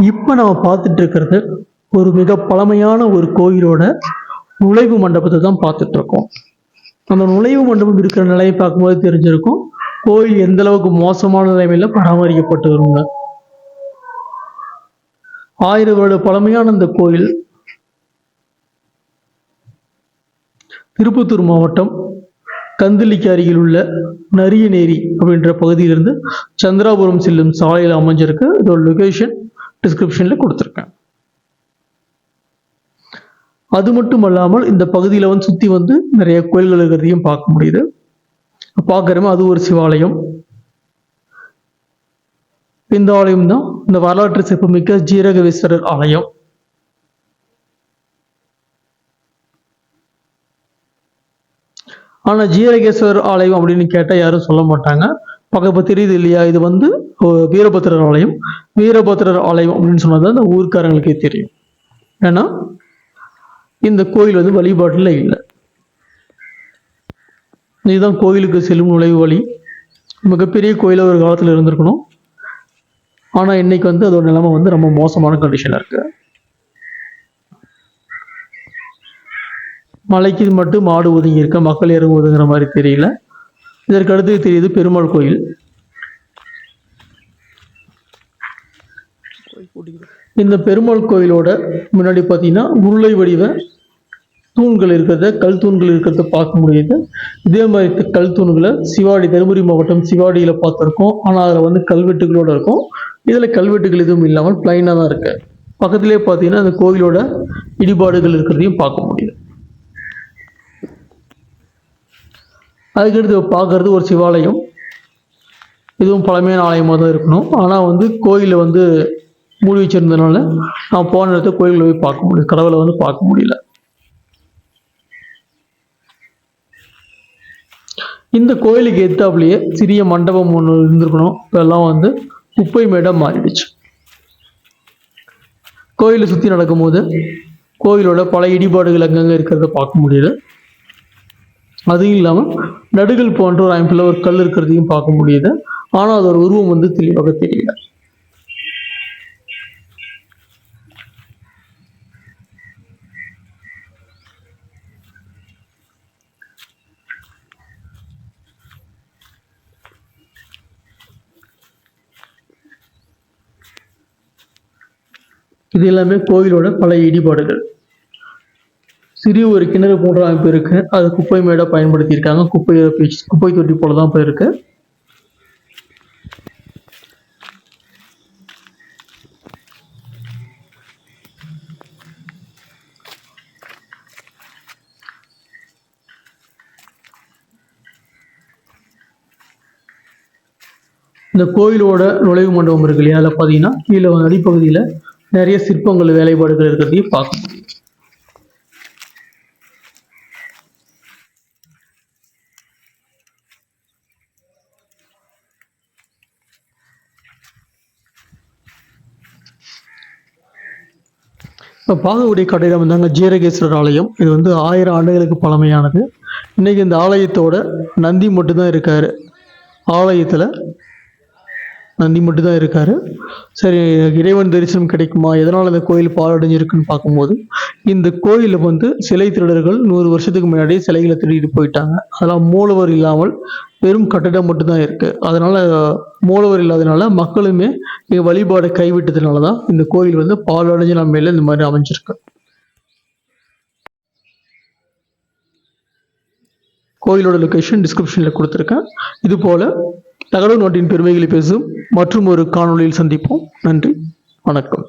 இப்போ நம்ம பார்த்துட்டு இருக்கிறது ஒரு மிக பழமையான ஒரு கோயிலோட நுழைவு மண்டபத்தை தான் பார்த்துட்டு இருக்கோம். அந்த நுழைவு மண்டபம் இருக்கிற நிலையை பார்க்கும்போது தெரிஞ்சிருக்கும் கோயில் எந்த அளவுக்கு மோசமான நிலைமையில பராமரிக்கப்பட்டு வருங்க. 1000 வருட பழமையான இந்த கோயில் திருப்பத்தூர் மாவட்டம் கந்தளிக்கு அருகில் உள்ள நரியநேரி அப்படின்ற பகுதியிலிருந்து சந்திராபுரம் செல்லும் சாலையில் அமைஞ்சிருக்கு. இதோட லொகேஷன் டிஸ்கிரிப்ஷன்ல கொடுத்துருக்கேன். அது மட்டும் அல்லாமல் இந்த பகுதியில் வந்து சுற்றி வந்து நிறைய கோயில்கள் இருக்கிறதையும் பார்க்க முடியுது. பார்க்குறமே அது ஒரு சிவாலயம். இந்த ஆலயம் தான் இந்த வரலாற்று சிறப்புமிக்க ஜீரகவேஸ்வரர் ஆலயம். ஆனா ஜீரகேஸ்வரர் ஆலயம் அப்படின்னு கேட்டா யாரும் சொல்ல மாட்டாங்க. பக்கத்து தெரியுது இல்லையா, இது வந்து வீரபத்திரர் ஆலயம். வீரபத்திரர் ஆலயம் அப்படின்னு சொன்னது அந்த ஊர்க்காரங்களுக்கே தெரியும். ஏன்னா இந்த கோயில் வந்து வழிபாட்டில் இல்லை. இதுதான் கோயிலுக்கு செல்லும் நுழைவு வழி. மிகப்பெரிய கோயில ஒரு காலத்தில் இருந்திருக்கணும். ஆனா இன்னைக்கு வந்து அதோட நிலைமை வந்து ரொம்ப மோசமான கண்டிஷனா இருக்கு. மலைக்கு மட்டும் மாடு ஒதுங்கி இருக்க, மக்கள் யாரும் ஒதுங்குற மாதிரி தெரியல. இதற்கு அடுத்து தெரியுது பெருமாள் கோயில். இந்த பெருமாள் கோயிலோட முன்னாடி பார்த்தீங்கன்னா உருளை வடிவ தூண்கள் இருக்கிறத, கல் தூண்கள் இருக்கிறத பார்க்க முடியுது. இதே மாதிரி கல் தூண்களை சிவாடி, தருமபுரி மாவட்டம் சிவாடியில் பார்த்துருக்கோம். ஆனால் அதில் வந்து கல்வெட்டுகளோட இருக்கும். இதில் கல்வெட்டுகள் எதுவும் இல்லாமல் பிளைனாக தான் இருக்கு. பக்கத்திலே பார்த்தீங்கன்னா அந்த கோயிலோட இடிபாடுகள் இருக்கிறதையும் பார்க்க முடியுது. அதுக்கடுத்து பார்க்கறது ஒரு சிவாலயம். இதுவும் பழமையான ஆலயமாக தான் இருக்கணும். ஆனால் வந்து கோயிலில் வந்து மூடி வச்சிருந்ததுனால நான் போன இடத்துல கோயிலில் போய் பார்க்க முடியும், கடவுளை வந்து பார்க்க முடியல. இந்த கோயிலுக்கு எத்தாப்புலயே சிறிய மண்டபம் ஒன்று இருந்திருக்கணும். இப்பெல்லாம் வந்து குப்பை மேடா மாறிடுச்சு. கோயிலை சுற்றி நடக்கும்போது கோயிலோட பல இடிபாடுகள் அங்கங்கே இருக்கிறத பார்க்க முடியுது. அதுவும் இல்லாமல் நடுகள் போன்ற ஒரு அமைப்பில் ஒரு கல் இருக்கிறதையும் பார்க்க முடியுது. ஆனால் அதோட உருவம் வந்து தெளிவாக தெரியல. இது எல்லாமே கோயிலோட பல இடிபாடுகள். சிறிய ஒரு கிணறு போன்ற அமைப்பு இருக்கு. அது குப்பை மேடா பயன்படுத்தி இருக்காங்க. குப்பை தொட்டி போலதான் போயிருக்கு. இந்த கோயிலோட நுழைவு மண்டபம் இருக்கு இல்லையா, அதில் பார்த்தீங்கன்னா கீழே அடிப்பகுதியில் நிறைய சிற்பங்கள் வேலைப்பாடுகள் இருக்கிறதையும் பார்க்க முடியும். இப்போ பார்க்கக்கூடிய கட்டிடம் வந்தாங்க ஜீரகேஸ்வரர் ஆலயம். இது வந்து 1000 ஆண்டுகளுக்கு பழமையானது. இன்னைக்கு இந்த ஆலயத்தோட நந்தி மட்டும்தான் இருக்காரு. ஆலயத்தில் நந்தி மட்டும்தான் இருக்காரு. சரி, இறைவன் தரிசனம் கிடைக்குமா, எதனால் இந்த கோயில் பாழடைஞ்சிருக்குன்னு பார்க்கும்போது இந்த கோயிலில் வந்து சிலை திருடர்கள் 100 வருஷத்துக்கு முன்னாடி சிலைகளை திருடிட்டு போயிட்டாங்க. அதெல்லாம் மூலவர் இல்லாமல் வெறும் கட்டிடம் மட்டும்தான் இருக்கு. அதனால மூலவர் இல்லாதனால மக்களுமே வழிபாடை கைவிட்டதுனால தான் இந்த கோயில் வந்து பாழடைஞ்ச நிலைமையில இந்த மாதிரி அமைஞ்சிருக்கு. கோயிலோட லொகேஷன் டிஸ்கிரிப்ஷன்ல கொடுத்துருக்கேன். இது போல தகடு நாட்டின் பெருமைகளை பேசும் மற்றும் ஒரு காணொளியில் சந்திப்போம். நன்றி, வணக்கம்.